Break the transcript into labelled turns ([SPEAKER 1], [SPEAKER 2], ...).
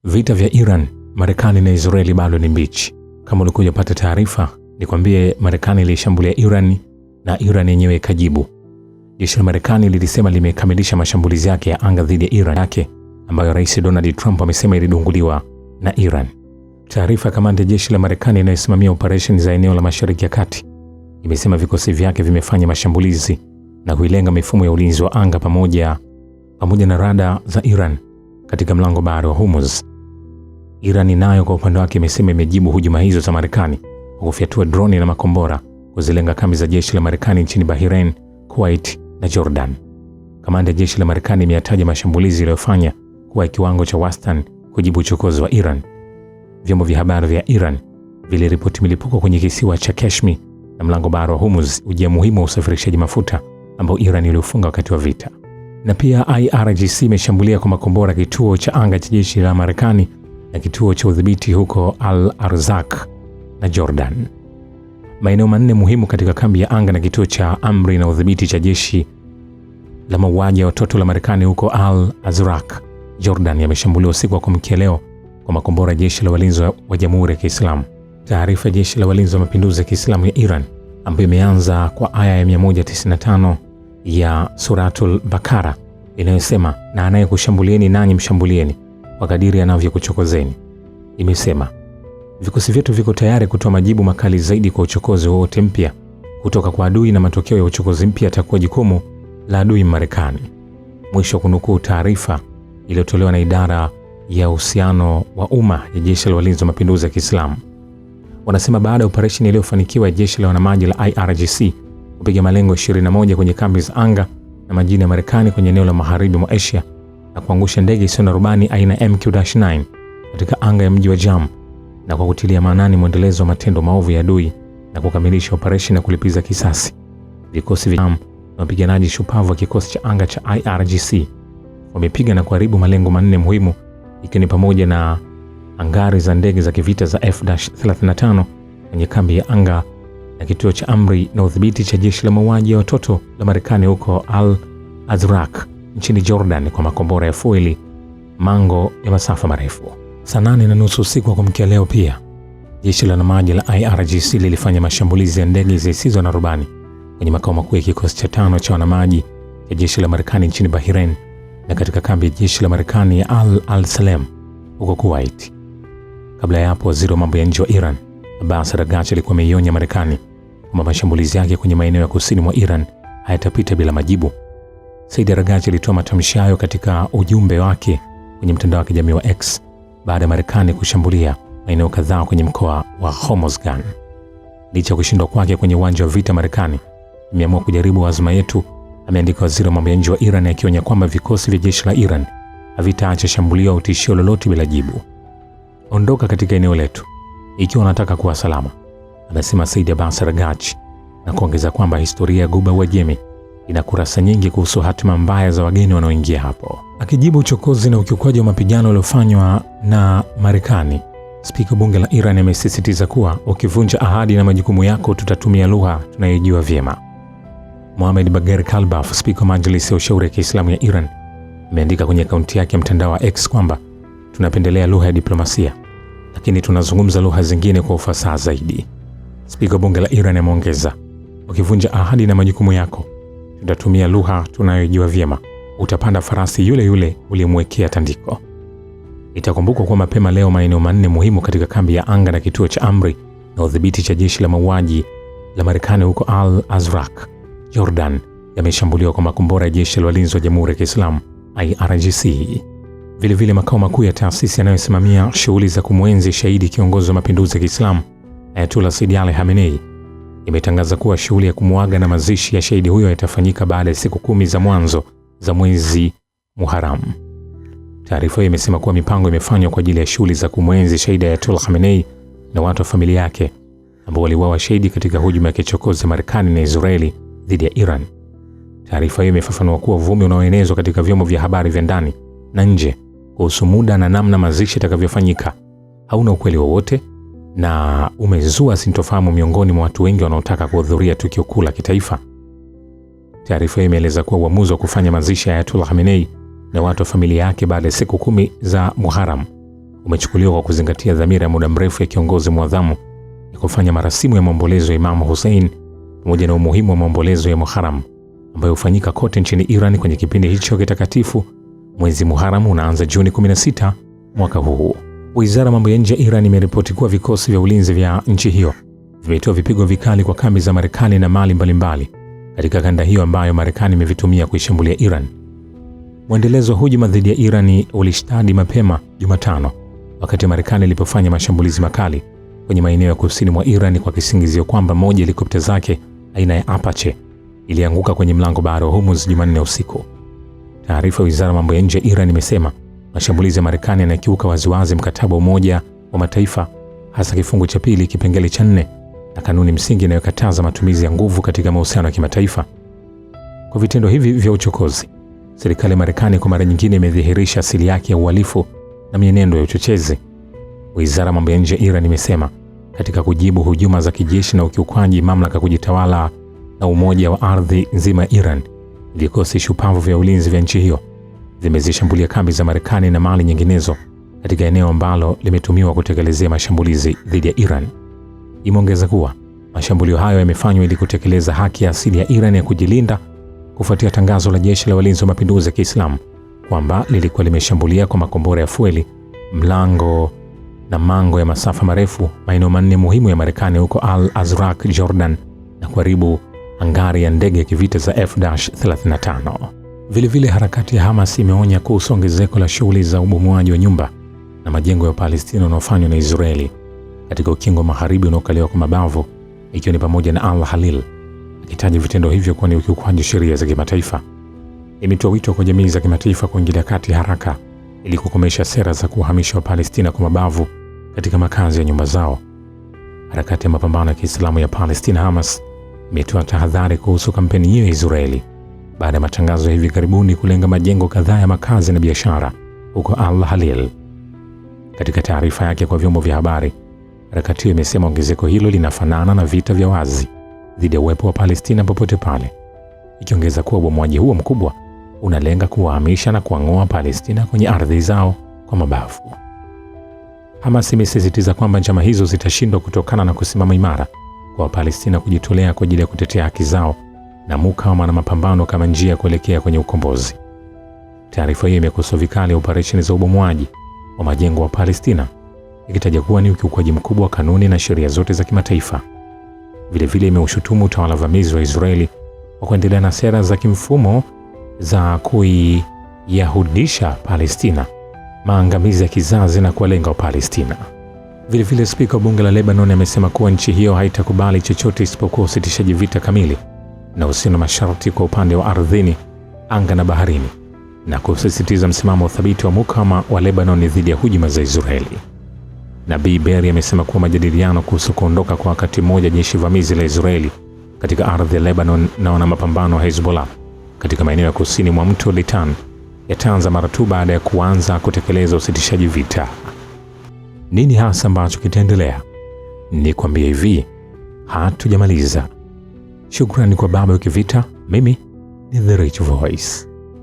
[SPEAKER 1] Vita vya Iran, Marekani na Israeli bado ni mbichi. Kama ulikuja pata taarifa, nikwambie Marekani ilishambulia Iran na Iran yenyewe ikajibu. Jeshi la Marekani lilisema limekamilisha mashambulizi yake ya anga dhidi ya Iran yake ambayo Rais Donald Trump amesema ilidunguliwa na Iran. Taarifa ya kamanda ya jeshi la Marekani inayosimamia operesheni za eneo la Mashariki ya Kati imesema vikosi vyake vimefanya mashambulizi na kuilenga mifumo ya ulinzi wa anga pamoja na rada za Iran katika mlango bahari wa Hormuz. Iran nayo kwa upande wake imesema imejibu hujuma hizo za Marekani kwa kufyatua droni na makombora kuzilenga kambi za jeshi la Marekani nchini Bahrain, Kuwait na Jordan. Kamanda ya jeshi la Marekani imeyataja mashambulizi yaliyofanya kuwa kiwango cha wastani kujibu uchokozi wa Iran. Vyombo vya habari vya Iran viliripoti milipuko kwenye kisiwa cha Kashmir na mlango bahari wa Hormuz, ujia muhimu wa usafirishaji mafuta ambao Iran iliufunga wakati wa vita. Na pia IRGC imeshambulia kwa makombora kituo cha anga cha jeshi la Marekani na kituo cha udhibiti huko Al-Arzaq na Jordan. Maeneo manne muhimu katika kambi ya anga na kituo cha amri na udhibiti cha jeshi la mauaji ya watoto la Marekani huko Al-Azraq, Jordan yameshambuliwa usiku wa kuamkia leo kwa makombora ya jeshi la walinzi wa Jamhuri ya Kiislamu. Taarifa ya jeshi la walinzi wa mapinduzi ya Kiislamu ya Iran ambayo imeanza kwa aya ya 195 ya Suratul Bakara inayosema, na anayekushambulieni nanyi mshambulieni kwa kadiri anavyokuchokozeni, imesema vikosi vyetu viko tayari kutoa majibu makali zaidi kwa uchokozi wowote mpya kutoka kwa adui, na matokeo ya uchokozi mpya yatakuwa jukumu la adui Marekani. Mwisho kunukuu taarifa iliyotolewa na idara ya uhusiano wa umma ya jeshi la walinzi wa mapinduzi ya Kiislamu. Wanasema baada ya operesheni iliyofanikiwa ya jeshi la wanamaji la IRGC kupiga malengo 21 kwenye kambi za anga na majini ya Marekani kwenye eneo la magharibi mwa Asia na kuangusha ndege isiyo na rubani aina MQ-9 katika anga ya mji wa Jam, na kwa kutilia maanani mwendelezo wa matendo maovu ya adui na kukamilisha operesheni ya kulipiza kisasi, vikosi vya na wapiganaji shupavu wa kikosi cha anga cha IRGC wamepiga na kuharibu malengo manne muhimu, ikiwa ni pamoja na angari za ndege za kivita za F-35 kwenye kambi ya anga na kituo cha amri na udhibiti cha jeshi la mauaji ya watoto la Marekani huko Al-Azraq nchini Jordan kwa makombora ya foili mango ya masafa marefu. Saa 8:30 usiku wa kuamkia leo pia jeshi la wanamaji la IRGC lilifanya mashambulizi ya ndege zisizo na rubani kwenye makao makuu ya kikosi cha 5 cha wanamaji ya jeshi la Marekani nchini Bahrain na katika kambi ya jeshi la Marekani ya Al-Salem huko Kuwait. Kabla ya hapo, waziri wa mambo ya nje wa Iran Abbas Araghchi alikuwa ameionya Marekani kwamba mashambulizi yake kwenye maeneo ya kusini mwa Iran hayatapita bila majibu. Said Araghchi alitoa matamshi hayo katika ujumbe wake kwenye mtandao wa kijamii wa X baada ya Marekani kushambulia maeneo kadhaa kwenye mkoa wa Hormozgan. Licha ya kushindwa kwake kwenye uwanja wa vita, Marekani imeamua kujaribu azma yetu, ameandika waziri wa mambo ya nje wa Iran, akionya kwamba vikosi vya jeshi la Iran havitaacha shambulio au tishio lolote bila jibu. Ondoka katika eneo letu ikiwa unataka kuwa salama, amesema Said Abbas Araghchi, na kuongeza kwamba historia ya Ghuba Uajemi ina kurasa nyingi kuhusu hatima mbaya za wageni wanaoingia hapo. Akijibu uchokozi na ukiukwaji wa mapigano uliofanywa na Marekani, Spika bunge la Iran amesisitiza kuwa ukivunja ahadi na majukumu yako tutatumia lugha tunayojua vyema. Mohammad Bagher Kalbaf, Spika wa Majlisi ya Ushauri ya Kiislamu ya Iran, ameandika kwenye akaunti yake ya mtandao wa X kwamba tunapendelea lugha ya diplomasia, lakini tunazungumza lugha zingine kwa ufasaha zaidi. Spika bunge la Iran ameongeza, ukivunja ahadi na majukumu yako tutatumia lugha tunayojua vyema, utapanda farasi yule yule uliyemwekea tandiko. Itakumbukwa kwa mapema leo maeneo manne muhimu katika kambi ya anga na kituo cha amri na udhibiti cha jeshi la mauaji la Marekani huko Al-Azraq, Jordan, yameshambuliwa kwa makombora ya jeshi la walinzi wa Jamhuri ya Kiislamu IRGC. Vile makao makuu ya taasisi yanayosimamia shughuli za kumwenzi shahidi kiongozi wa mapinduzi ya Kiislamu Ayatollah Sayyid Ali Khamenei imetangaza kuwa shughuli ya kumuaga na mazishi ya shahidi huyo yatafanyika baada ya siku 10 za mwanzo za mwezi Muharram. Taarifa hiyo imesema kuwa mipango imefanywa kwa ajili ya shughuli za kumwenzi shahidi Ayatollah Khamenei na watu wa familia yake ambao waliuawa shahidi katika hujuma ya kichokozi ya Marekani na Israeli dhidi ya Iran. Taarifa hiyo imefafanua kuwa uvumi unaoenezwa katika vyombo vya habari vya ndani na nje kuhusu muda na namna mazishi yatakavyofanyika hauna ukweli wowote na umezua sintofahamu miongoni mwa watu wengi wanaotaka kuhudhuria tukio kuu la kitaifa. Taarifa hiyo imeeleza kuwa uamuzi wa kufanya mazishi ya Ayatollah Khamenei na watu wa familia yake baada ya siku 10 za Muharram umechukuliwa kwa kuzingatia dhamira ya muda mrefu ya kiongozi mwadhamu ya kufanya marasimu ya maombolezo ya Imam Hussein pamoja na umuhimu wa maombolezo ya Muharram ambayo hufanyika kote nchini Iran kwenye kipindi hicho kitakatifu. Mwezi Muharram unaanza Juni 16 mwaka huu. Wizara ya mambo ya nje ya Iran imeripoti kuwa vikosi vya ulinzi vya nchi hiyo vimetoa vipigo vikali kwa kambi za Marekani na mali mbalimbali katika kanda hiyo ambayo Marekani imevitumia kuishambulia Iran. Mwendelezo wa hujuma dhidi ya Iran ulishtadi mapema Jumatano wakati Marekani ilipofanya mashambulizi makali kwenye maeneo ya kusini mwa Iran kwa kisingizio kwamba moja ya helikopta zake aina ya Apache ilianguka kwenye mlango bahari wa Hormuz Jumanne usiku. Taarifa ya Wizara ya Mambo ya Nje ya Iran imesema mashambulizi ya Marekani yanakiuka waziwazi mkataba wa Umoja wa Mataifa, hasa kifungu cha 2 kipengele cha 4 na kanuni msingi inayokataza matumizi ya nguvu katika mahusiano ya kimataifa. Kwa vitendo hivi vya uchokozi, serikali ya Marekani kwa mara nyingine imedhihirisha asili yake ya uhalifu na mienendo ya uchochezi. Wizara ya Mambo ya Nje ya Iran imesema katika kujibu hujuma za kijeshi na ukiukwaji mamlaka kujitawala na umoja wa ardhi nzima ya Iran, vikosi shupavu vya ulinzi vya nchi hiyo vimezishambulia kambi za Marekani na mali nyinginezo katika eneo ambalo limetumiwa kutekelezea mashambulizi dhidi ya Iran. Imeongeza kuwa mashambulio hayo yamefanywa ili kutekeleza haki ya asili ya Iran ya kujilinda kufuatia tangazo la Jeshi la Walinzi wa Mapinduzi ya Kiislamu kwamba lilikuwa limeshambulia kwa makombora ya fueli, mlango na mango ya masafa marefu maeneo manne muhimu ya Marekani huko Al-Azraq, Jordan na kuharibu hangari ya ndege ya kivita za F-35. Vilevile harakati ya Hamas imeonya kuhusu ongezeko la shughuli za ubomoaji wa nyumba na majengo ya Palestina unaofanywa na Israeli katika ukingo wa magharibi unaokaliwa kwa mabavu, ikiwa ni pamoja na Al-Halil, akitaja vitendo hivyo kuwa ni ukiukwaji sheria za kimataifa. Imetoa wito kwa jamii za kimataifa kuingilia kati haraka ili kukomesha sera za kuhamisha Wapalestina kwa mabavu katika makazi ya nyumba zao. Harakati ya mapambano ya Kiislamu ya Palestina Hamas imetoa tahadhari kuhusu kampeni hiyo ya Israeli baada ya matangazo ya hivi karibuni kulenga majengo kadhaa ya makazi na biashara huko Al-Halil. Katika taarifa yake kwa vyombo vya habari, harakati hiyo imesema ongezeko hilo linafanana na vita vya wazi dhidi ya uwepo wa Palestina popote pale, ikiongeza kuwa ubomoaji huo mkubwa unalenga kuwahamisha na kuang'oa Palestina kwenye ardhi zao kwa mabavu. Hamas imesisitiza kwamba njama hizo zitashindwa kutokana na kusimama imara kwa Palestina kujitolea kwa ajili ya kutetea haki zao na mukawama na mapambano kama njia ya kuelekea kwenye ukombozi. Taarifa hiyo imekosoa vikali operesheni za ubomoaji wa majengo wa Palestina, ikitaja kuwa ni ukiukwaji mkubwa wa kanuni na sheria zote za kimataifa. Vilevile imeushutumu utawala vamizi wa Israeli kwa kuendelea na sera za kimfumo za kuiyahudisha Palestina, maangamizi ya kizazi na kuwalenga wa Palestina. Vilevile spika wa bunge la Lebanon amesema kuwa nchi hiyo haitakubali chochote isipokuwa usitishaji vita kamili na usio na masharti kwa upande wa ardhini, anga na baharini, na kusisitiza msimamo thabiti wa mukawama wa Lebanon dhidi ya hujuma za Israeli. Nabii Berri amesema kuwa majadiliano kuhusu kuondoka kwa wakati mmoja jeshi vamizi la Israeli katika ardhi ya Lebanon na wana mapambano wa Hezbollah katika maeneo ya kusini mwa mto Litan yataanza mara tu baada ya kuanza kutekeleza usitishaji vita. Nini hasa ambacho kitaendelea? Ni kwambia hivi, hatujamaliza. Shukrani kwa baba wa kivita. Mimi ni The Rich Voice.